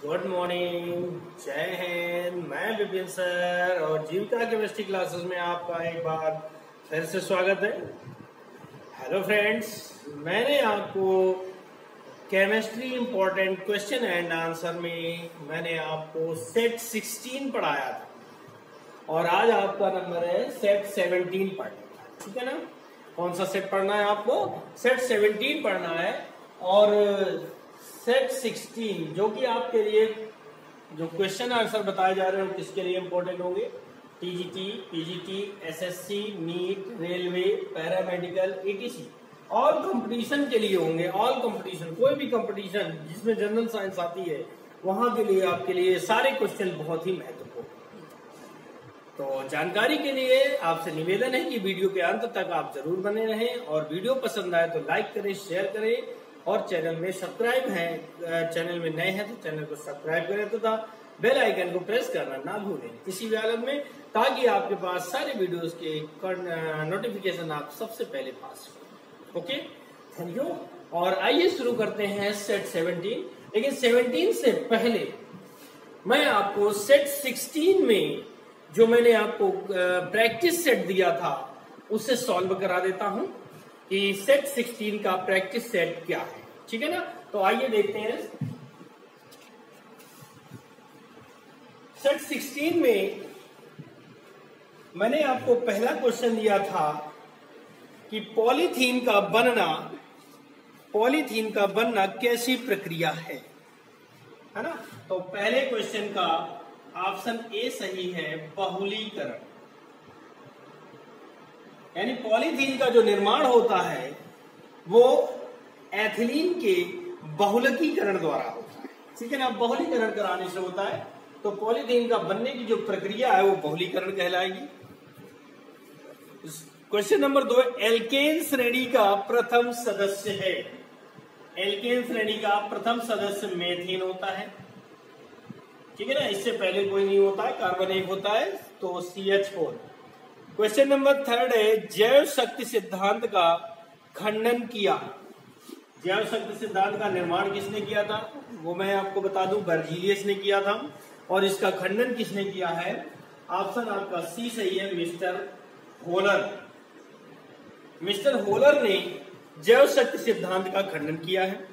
Good morning, जय हिंद। मैं Vipin sir और जीविका केमिस्ट्री क्लासेस में आपका एक बार फिर से स्वागत है। हेलो फ्रेंड्स, मैंने आपको chemistry important question and answer में मैंने आपको सेट 16 पढ़ाया था और आज आपका नंबर है सेट 17 पढ़ना। ठीक है ना? कौन सा सेट पढ़ना है आपको? सेट 17 पढ़ना है। और सेट 16 जो कि आपके लिए जो क्वेश्चन आंसर बताए जा रहे हैं किसके लिए इंपॉर्टेंट होंगे? TGT, PGT, SSC, NEET, railway, paramedical, ETC all competition के लिए होंगे। ऑल कंपटीशन, कोई भी कंपटीशन जिसमें जनरल साइंस आती है वहां के लिए आपके लिए सारे क्वेश्चन बहुत ही महत्वपूर्ण। तो जानकारी के लिए आपसे निवेदन है कि वीडियो के अंत तक आप जरूर बने रहें और वीडियो पसंद आए तो लाइक करें, शेयर करें और चैनल में सब्सक्राइब है, चैनल में नए हैं तो चैनल को सब्सक्राइब करें तथा बेल आइकन को प्रेस करना ना भूलें किसी भी हालत में, ताकि आपके पास सारे वीडियोस के नोटिफिकेशन आप सबसे पहले पास हो। Okay, thank you. और आइए शुरू करते हैं सेट 17। लेकिन 17 से पहले मैं आपको सेट 16 में जो मैंने आपको प्रैक्टिस सेट दिया था उससे सॉल्व करा देता हूं कि सेट 16 का प्रैक्टिस सेट क्या है। ठीक है ना? तो आइए देखते हैं। सेट 16 में मैंने आपको पहला क्वेश्चन दिया था कि पॉलीथीन का बनना कैसी प्रक्रिया है ना? तो पहले क्वेश्चन का ऑप्शन ए सही है, बहुलीकरण। यानी पॉलीथीन का जो निर्माण होता है वो एथिलीन के बहुलकीकरण द्वारा होता है। ठीक है ना? बहुलीकरण कराने से होता है। तो पॉलीथीन का बनने की जो प्रक्रिया है वो बहुलीकरण कहलाएगी। क्वेश्चन नंबर 2, एल्केन श्रेणी का प्रथम सदस्य है। एल्केन श्रेणी का प्रथम सदस्य मेथेन होता है। ठीक है ना? इससे पहले कोई नहीं होता है, कार्बन एक होता है तो CH4। क्वेश्चन नंबर 3 है, जैव शक्ति सिद्धांत का खंडन किया। जैव शक्ति सिद्धांत का निर्माण किसने किया था? वो मैं आपको बता दूं, बर्जीलियस ने किया था। और इसका खंडन किसने किया है? ऑप्शन आपका सी सही है, मिस्टर होलर। मिस्टर होलर ने जैव शक्ति सिद्धांत का खंडन किया है।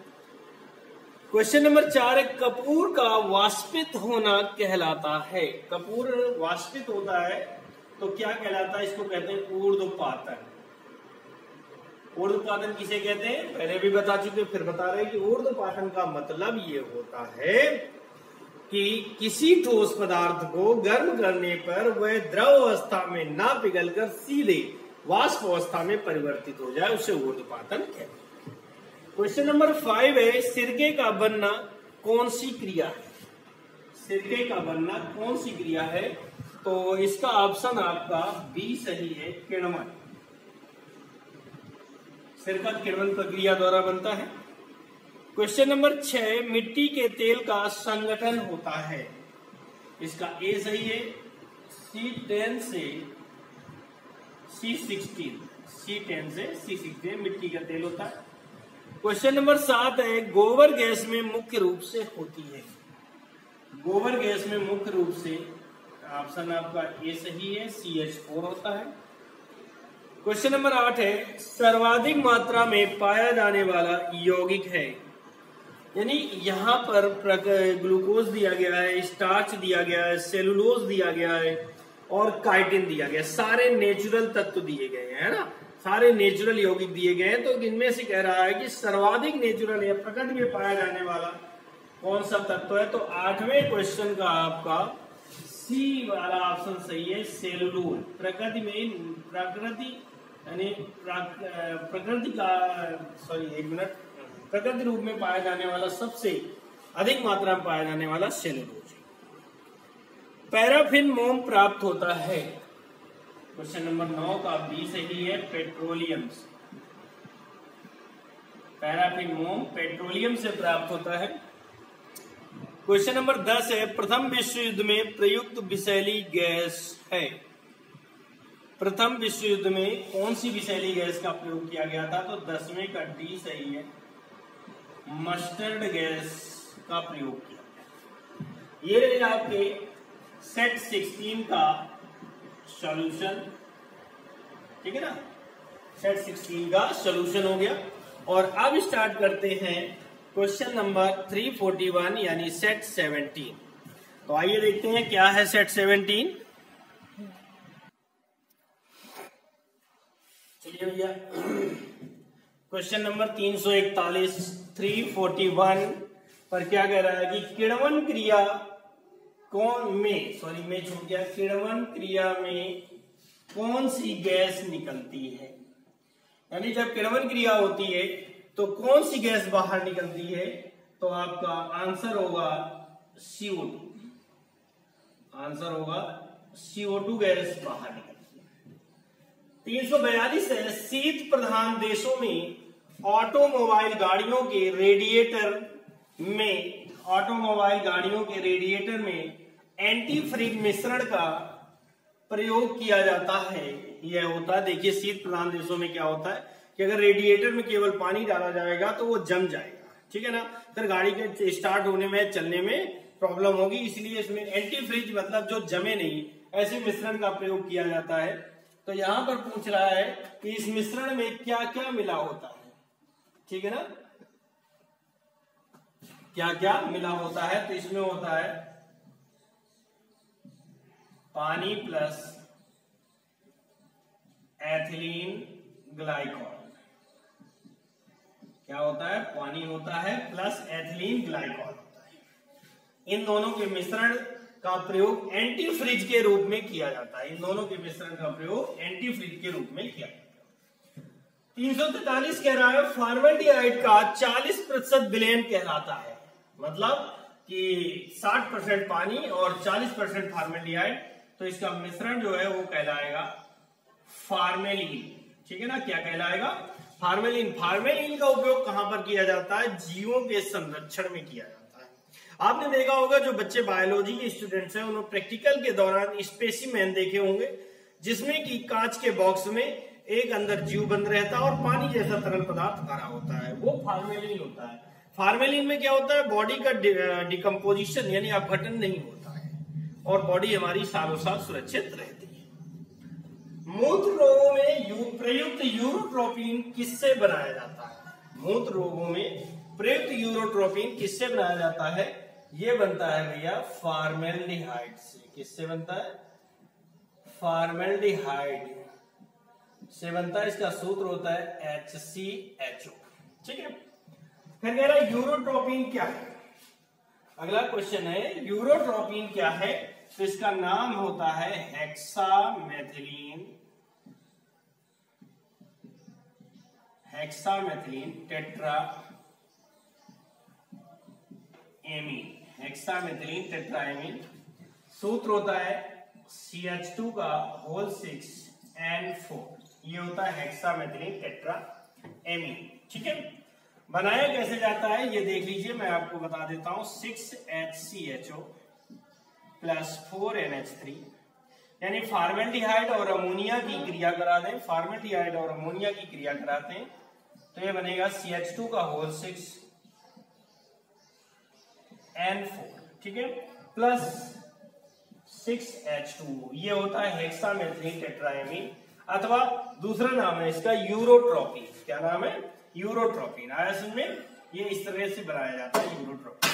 क्वेश्चन नंबर 4 है, कपूर का वाष्पित होना कहलाता है। कपूर वाष्पित होता है तो क्या कहलाता है? इसको कहते हैं ऊर्ध्वपातन। ऊर्ध्वपातन किसे कहते हैं? पहले भी बता चुके, फिर बता रहे हैं कि ऊर्ध्वपातन का मतलब ये होता है कि किसी ठोस पदार्थ को गर्म करने पर वह द्रव अवस्था में ना पिघलकर सीधे वाष्प अवस्था में परिवर्तित हो जाए, उसे ऊर्ध्वपातन कहते हैं। क्वेश्चन नंबर 5 है, सिरके का बनना कौन सी क्रिया है? सिरके का बनना कौन सी क्रिया है? तो इसका ऑप्शन आपका बी सही है, किण्वन। सिरका किण्वन प्रक्रिया द्वारा बनता है। क्वेश्चन नंबर 6, मिट्टी के तेल का संगठन होता है। इसका ए सही है, C10 से C16। C10 से C16 मिट्टी का तेल होता है। क्वेश्चन नंबर 7 है, गोबर गैस में मुख्य रूप से होती है। गोबर गैस में मुख्य रूप से ऑप्शन आपका ए सही है, CH4 होता है। क्वेश्चन नंबर 8 है, सर्वाधिक मात्रा में पाया जाने वाला यौगिक है। यानी यहां पर ग्लूकोज दिया गया है, स्टार्च दिया गया है, सेलुलोज दिया गया है और काइटिन दिया गया है। सारे नेचुरल तत्व दिए गए हैं ना, सारे नेचुरल यौगिक दिए गए हैं। तो इनमें से कह रहा है कि सर्वाधिक नेचुरल या प्रकृति में पाया जाने वाला कौन सा तत्व है? तो 8वें क्वेश्चन का आपका सी वाला ऑप्शन सही है, सेलुलोज। प्रकृति रूप में पाया जाने वाला, सबसे अधिक मात्रा में पाया जाने वाला सेलुलोज। पैराफिन मोम प्राप्त होता है। क्वेश्चन नंबर 9 का बी सही है, पेट्रोलियम से। पैराफिन मोम पेट्रोलियम से प्राप्त होता है। क्वेश्चन नंबर 10 है, प्रथम विश्व युद्ध में प्रयुक्त विषैली गैस है। प्रथम विश्व युद्ध में कौन सी विषैली गैस का प्रयोग किया गया था? तो 10वें का डी सही है, मस्टर्ड गैस का प्रयोग किया। ये रहेगा आपके सेट 16 का सॉल्यूशन, ठीक है ना। सेट 16 का सॉल्यूशन हो गया। और अब स्टार्ट करते हैं क्वेश्चन नंबर 341 यानी सेट 17। तो आइए देखते हैं क्या है सेट 17। चलिए भैया, क्वेश्चन नंबर 341 341 पर क्या कह रहा है कि किण्वन क्रिया में छूट गया, किण्वन क्रिया में कौन सी गैस निकलती है। यानी जब किण्वन क्रिया होती है तो कौन सी गैस बाहर निकलती है, तो आपका आंसर होगा CO2। आंसर होगा CO2 गैस बाहर निकलती है। 342 है, शीत प्रधान देशों में ऑटोमोबाइल गाड़ियों के रेडिएटर में एंटी फ्रीज मिश्रण का प्रयोग किया जाता है। यह होता है, देखिए शीत प्रधान देशों में क्या होता है कि अगर रेडिएटर में केवल पानी डाला जाएगा तो वो जम जाएगा, ठीक है ना, फिर गाड़ी के स्टार्ट होने में चलने में प्रॉब्लम होगी। इसलिए इसमें एंटी फ्रीज मतलब जो जमे नहीं ऐसे मिश्रण का प्रयोग किया जाता है। तो यहां पर पूछ रहा है कि इस मिश्रण में क्या क्या मिला होता है, ठीक है ना, क्या क्या मिला होता है। तो इसमें होता है पानी प्लस एथिलीन ग्लाइकॉल। क्या होता है, पानी होता है प्लस एथिलीन ग्लाइकॉल होता है। इन दोनों के मिश्रण का प्रयोग एंटी फ्रीज के रूप में किया जाता है। इन दोनों के मिश्रण का प्रयोग एंटी फ्रीज के रूप में किया जाता है। 343 कह रहा है फॉर्मेल्डिहाइड का 40% विलयन कहलाता है। मतलब कि 60% पानी और 40% फॉर्मेल्डिहाइड, तो इसका मिश्रण जो है वो कहलाएगा फार्मेलिन, ठीक है ना। क्या कहलाएगा, फार्मेलिन। फार्मेलिन का उपयोग कहां पर किया जाता है, जीवों के संरक्षण में किया जाता है। आपने देखा होगा जो बच्चे बायोलॉजी के स्टूडेंट्स हैं उन्होंने प्रैक्टिकल के दौरान स्पेसिमेन देखे होंगे जिसमें कि कांच के बॉक्स में एक अंदर जीव बंद रहता है और पानी जैसा तरल पदार्थ भरा होता है, वो फार्मेलिन होता है। फार्मेलिन में क्या होता है, बॉडी का डिकम्पोजिशन यानी अपघटन नहीं होता है और बॉडी हमारी सालों साल सुरक्षित रहती है। मूत्र रोगों में प्रयुक्त यूरोट्रोपिन किससे बनाया जाता है। मूत्र रोगों में प्रयुक्त यूरोट्रोपिन किससे बनाया जाता है, ये बनता है भैया फॉर्मेल्डिहाइड से। किससे बनता है, फॉर्मेल्डिहाइड से बनता है। इसका सूत्र होता है HCHO, ठीक है। फिर कह रहा है यूरोट्रोपिन क्या है। अगला क्वेश्चन है यूरोट्रोपिन क्या है, तो इसका नाम होता है हेक्सामेथिलीन टेट्राएमीन। सूत्र होता है CH2 का होल 6N4। ये होता है हेक्सामेथिलीन टेट्राएमीन, ठीक है। बनाया कैसे जाता है ये देख लीजिए, मैं आपको बता देता हूं। 6HCHO प्लस 4NH3 यानी फॉर्मेल्डिहाइड और अमोनिया की क्रिया करा दें, फॉर्मेल्डिहाइड और अमोनिया की क्रिया कराते हैं तो ये बनेगा CH2 का होल 6N4, ठीक है, प्लस 6H2। ये होता है हेक्सामेथिलीन टेट्राएमीन अथवा दूसरा नाम है इसका यूरोट्रोपिन। क्या नाम है, यूरोट्रोपिन। आया समझ में, ये इस तरह से बनाया जाता है यूरोट्रोपिन।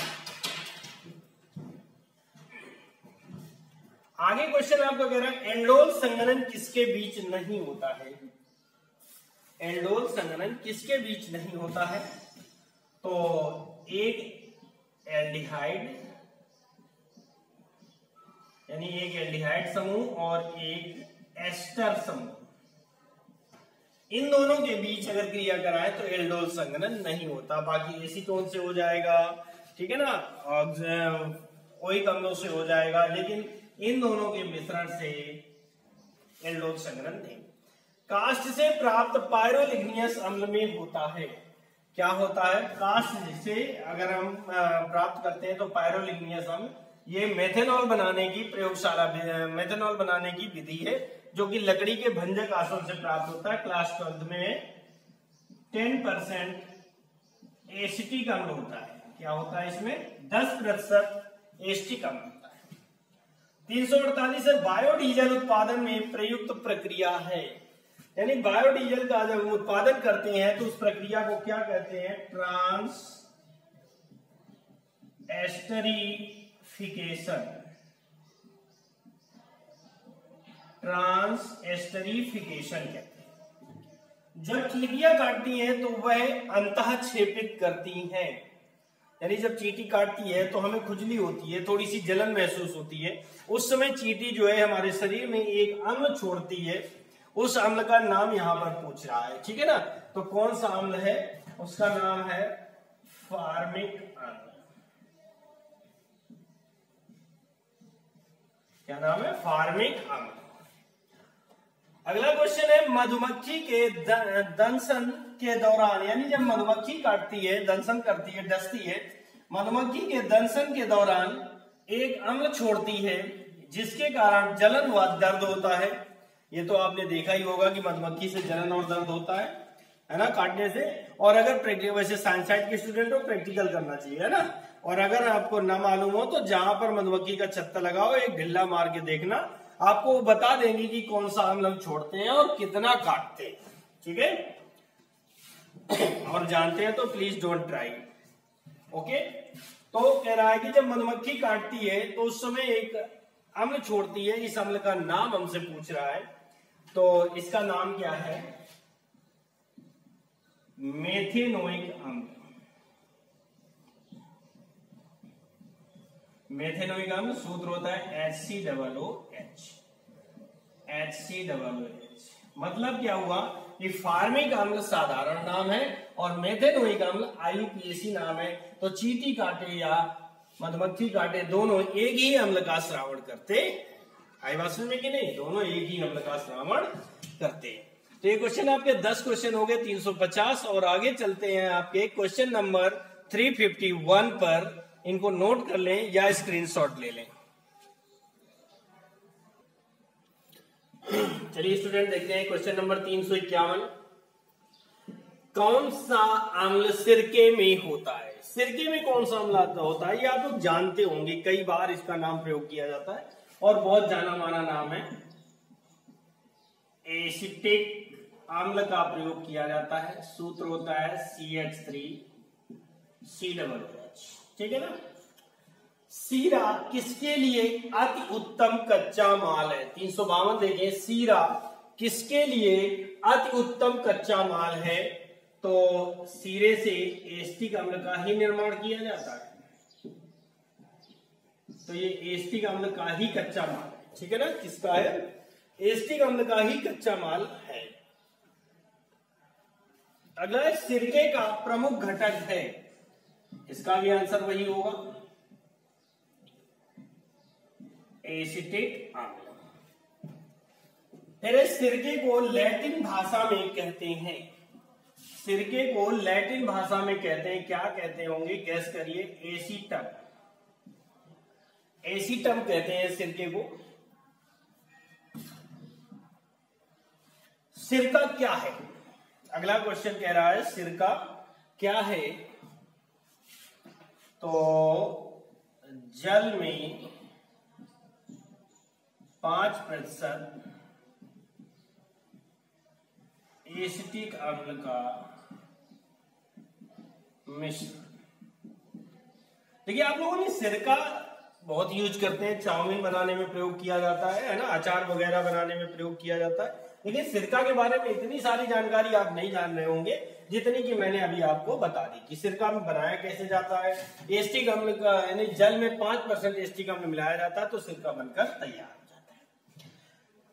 आगे क्वेश्चन आपको कह रहा है एंडोल संघनन किसके बीच नहीं होता है। एंडोल संघनन किसके बीच नहीं होता है, तो एक एल्डिहाइड यानी एक एल्डिहाइड समूह और एक एस्टर समूह, इन दोनों के बीच अगर क्रिया कराए तो एल्डोल संघनन नहीं होता। बाकी एसीटोन से हो जाएगा, ठीक है ना, ओइक अम्लों से हो जाएगा, लेकिन इन दोनों के मिश्रण से एल्डोल संघनन नहीं। काष्ठ से प्राप्त पायरोलिग्नियस अम्ल में होता है। क्या होता है, काष्ठ से अगर हम प्राप्त करते हैं तो पायरोलिग्नियस अम्ल, ये मेथेनॉल बनाने की प्रयोगशाला, मेथेनॉल बनाने की विधि है जो कि लकड़ी के भंजक आसन से प्राप्त होता है। क्लास 12 में 10% एसिटिक अम्ल होता है। क्या होता है इसमें, 10% एस्टिक अम्ल होता है। 348 है, बायोडीजल उत्पादन में प्रयुक्त प्रक्रिया है। यानी बायोडीजल का जब हम उत्पादन करते हैं तो उस प्रक्रिया को क्या कहते हैं? Trans esterification. ट्रांस एस्टरीफिकेशन कहते हैं। जब चींटियां काटती हैं तो वह अंतःक्षेपित करती हैं। यानी जब चींटी काटती है तो हमें खुजली होती है, थोड़ी सी जलन महसूस होती है। उस समय चींटी जो है हमारे शरीर में एक अम्ल छोड़ती है। उस अम्ल का नाम यहां पर पूछ रहा है, ठीक है ना? तो कौन सा अम्ल है? उसका नाम है फार्मिक अम्ल। क्या नाम है? फार्मिक अम्ल। अगला क्वेश्चन है, मधुमक्खी के दंसन के दौरान, यानी जब मधुमक्खी काटती है, दंसन करती है, डसती है, मधुमक्खी के दंसन के दौरान एक अम्ल छोड़ती है जिसके कारण जलन व दर्द होता है। ये तो आपने देखा ही होगा कि मधुमक्खी से जलन और दर्द होता है ना, काटने से। और अगर प्रैक्टिकल, वैसे साइंस साइड के स्टूडेंट हो प्रैक्टिकल करना चाहिए, है ना। और अगर आपको ना मालूम हो तो जहां पर मधुमक्खी का छत्ता लगाओ, एक ढिल्ला मार के देखना, आपको वो बता देंगे कि कौन सा अम्ल हम छोड़ते हैं और कितना काटते हैं, ठीक है। और जानते हैं तो प्लीज डोंट ट्राई, ओके। तो कह रहा है कि जब मधुमक्खी काटती है तो उस समय एक अम्ल छोड़ती है। इस अम्ल का नाम हमसे पूछ रहा है, तो इसका नाम क्या है? मेथेनोइक अम्ल। मेथेनोइक अम्ल सूत्र होता है HCOOH। HCOOH मतलब क्या हुआ? ये फार्मिक अम्ल साधारण नाम है और मेथेनोइक अम्ल IUPAC नाम है। तो चींटी काटे या मधुमक्खी काटे, दोनों एक ही अम्ल का श्रावण करते। आई बात समझ में कि नहीं? दोनों एक ही अम्ल का श्रावण करते। तो ये क्वेश्चन आपके 10 क्वेश्चन हो गए, 350। और आगे चलते हैं आपके क्वेश्चन नंबर 351 पर। इनको नोट कर लें या स्क्रीनशॉट ले लें। चलिए स्टूडेंट देखते हैं क्वेश्चन नंबर 351। कौन सा अम्ल सिरके में होता है? सिरके में कौन सा अम्ल होता है? ये आप लोग जानते होंगे, कई बार इसका नाम प्रयोग किया जाता है और बहुत जाना माना नाम है। एसिटिक अम्ल का प्रयोग किया जाता है। सूत्र होता है CH3COOH, ठीक है ना। सीरा किसके लिए अति उत्तम कच्चा माल है? 352 देखें, सीरा किसके लिए अति उत्तम कच्चा माल है? तो सीरे से एस्टिक अम्ल का ही निर्माण किया जाता है। तो ये एस्टिक अम्ल का ही कच्चा माल है, ठीक है ना। किसका है? एस्टिक अम्ल का ही कच्चा माल है। अगला सिरके का प्रमुख घटक है, इसका भी आंसर वही होगा, एसिटिक अम्ल। फिर सिरके को लैटिन भाषा में कहते हैं। सिरके को लैटिन भाषा में कहते हैं, क्या कहते होंगे? गैस करिए। एसीटम। एसीटम कहते हैं सिरके को। सिरका क्या है? अगला क्वेश्चन कह रहा है सिरका क्या है? तो जल में 5% एसिटिक अम्ल का मिश्रण। देखिए आप लोगों ने सिरका बहुत यूज करते हैं, चाउमीन बनाने में प्रयोग किया जाता है ना, अचार वगैरह बनाने में प्रयोग किया जाता है। लेकिन सिरका के बारे में इतनी सारी जानकारी आप नहीं जान रहे होंगे जितनी कि मैंने अभी आपको बता दी कि सिरका में बनाया कैसे जाता है। एसिटिक अम्ल का यानी जल में 5% एसिटिक अम्ल मिलाया जाता है तो सिरका बनकर तैयार हो जाता है।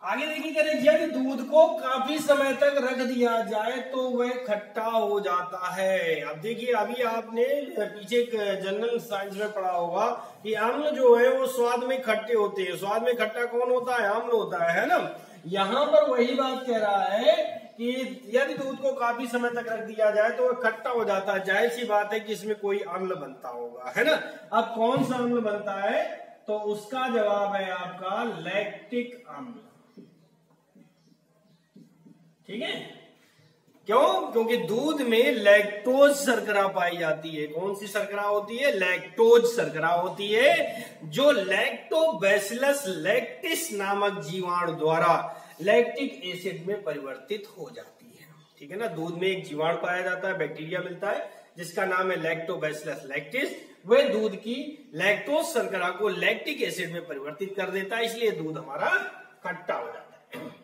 आगे देखिए, यदि दूध को काफी समय तक रख दिया जाए तो वह खट्टा हो जाता है। अब देखिए, अभी आपने पीछे जनरल साइंस में पढ़ा होगा कि अम्ल जो है वो स्वाद में खट्टे होते हैं। स्वाद में खट्टा कौन होता है? अम्ल होता है ना। यहां पर वही बात कह रहा है कि यदि दूध को काफी समय तक रख दिया जाए तो वह खट्टा हो जाता है। जाहिर सी बात है कि इसमें कोई अम्ल बनता होगा, है ना। अब कौन सा अम्ल बनता है? तो उसका जवाब है आपका लैक्टिक अम्ल, ठीक है। क्यों? क्योंकि दूध में लैक्टोज शर्करा पाई जाती है। कौन सी शर्करा होती है? लैक्टोज शर्करा होती है, जो लैक्टोबैसिलस लैक्टिस नामक जीवाणु द्वारा लैक्टिक एसिड में परिवर्तित हो जाती है। ठीक है ना। दूध में एक जीवाणु पाया जाता है, बैक्टीरिया मिलता है जिसका नाम है लैक्टोबैसिलस लैक्टिस। वह दूध की लैक्टोज शर्करा को लैक्टिक एसिड में परिवर्तित कर देता है, इसलिए दूध हमारा खट्टा हो जाता है।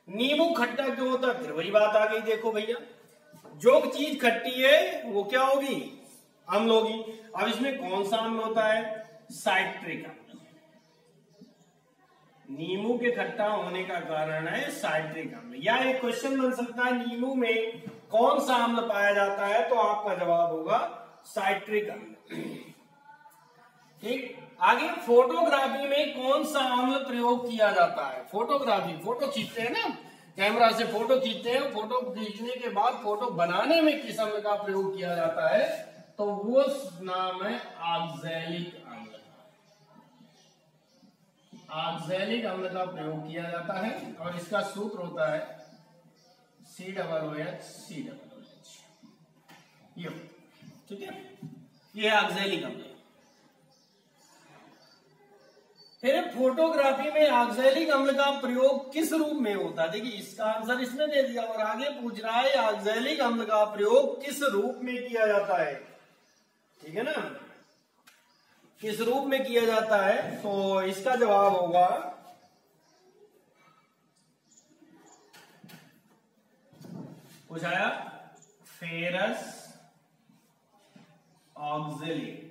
नींबू खट्टा क्यों होता है? फिर वही बात आ गई। देखो भैया, जो चीज खट्टी है वो क्या होगी? अम्ल होगी। अब इसमें कौन सा अम्ल होता है? साइट्रिक अम्ल। नींबू के खट्टा होने का कारण है साइट्रिक अम्ल। या एक क्वेश्चन बन सकता है, नींबू में कौन सा अम्ल पाया जाता है? तो आपका जवाब होगा साइट्रिक अम्ल। ठीक। आगे, फोटोग्राफी में कौन सा अम्ल प्रयोग किया जाता है? फोटोग्राफी, फोटो खींचते हैं ना, कैमरा से फोटो खींचते हैं। फोटो खींचने के बाद फोटो बनाने में किस अम्ल का प्रयोग किया जाता है? तो वो नाम है ऑक्सैलिक अम्ल। ऑक्सैलिक अम्ल का प्रयोग किया जाता है और इसका सूत्र होता है COOH। ये ठीक है, ये ऑक्सैलिक अम्ल। फिर फोटोग्राफी में ऑक्सैलिक अम्ल का प्रयोग किस रूप में होता है? देखिए, इसका आंसर इसने दे दिया और आगे पूछ रहा है ऑक्सैलिक अम्ल का प्रयोग किस रूप में किया जाता है। ठीक है ना, किस रूप में किया जाता है? तो इसका जवाब होगा कुछ आया, फेरस ऑक्सैलेट।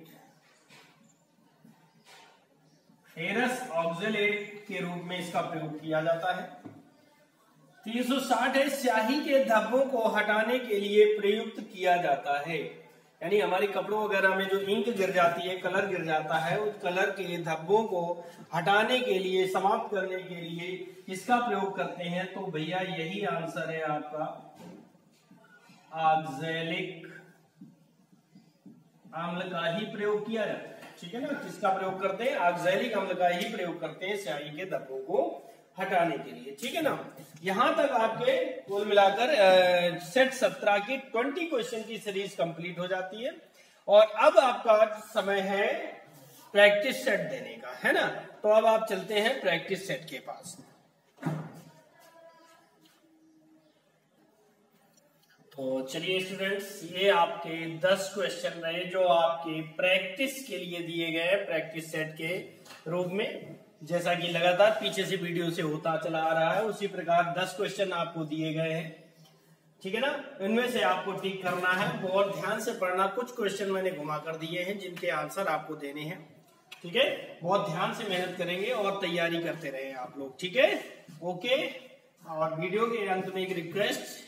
फेरस ऑक्सैलेट के रूप में इसका प्रयोग किया जाता है। 360 है, स्याही के धब्बों को हटाने के लिए प्रयुक्त किया जाता है। यानी हमारे कपड़ों वगैरह में जो इंक गिर जाती है, कलर गिर जाता है, उस कलर के धब्बों को हटाने के लिए, समाप्त करने के लिए किसका प्रयोग करते हैं? तो भैया यही आंसर है आपका, ऑक्सैलिक अम्ल का ही प्रयोग किया जाता है। ठीक है ना, किसका प्रयोग करते हैं? ऑक्सैलिक अम्ल का ही प्रयोग करते हैं स्याही के धब्बों को हटाने के लिए। ठीक है ना। यहां तक आपके कुल मिलाकर सेट 17 की 20 क्वेश्चन की सीरीज कंप्लीट हो जाती है और अब आपका समय है प्रैक्टिस सेट देने का, है ना। तो अब आप चलते हैं प्रैक्टिस सेट के पास। तो चलिए स्टूडेंट्स, ये आपके 10 क्वेश्चन रहे जो आपके प्रैक्टिस के लिए दिए गए प्रैक्टिस सेट के रूप में। जैसा कि लगातार पीछे से वीडियो से होता चला आ रहा है, उसी प्रकार 10 क्वेश्चन आपको दिए गए हैं। ठीक है ना। इनमें से आपको टिक करना है, बहुत ध्यान से पढ़ना। कुछ क्वेश्चन मैंने घुमा कर दिए हैं जिनके आंसर आपको देने हैं। ठीक है, बहुत ध्यान से मेहनत करेंगे और तैयारी करते रहे आप लोग। ठीक है, ओके। और वीडियो के अंत में एक रिक्वेस्ट,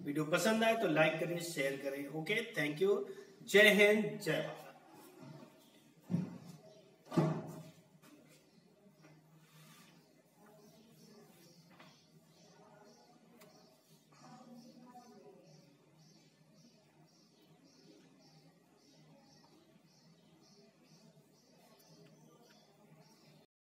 वीडियो पसंद आए तो लाइक करें, शेयर करें। Okay, thank you. जय हिंद, जय भारत।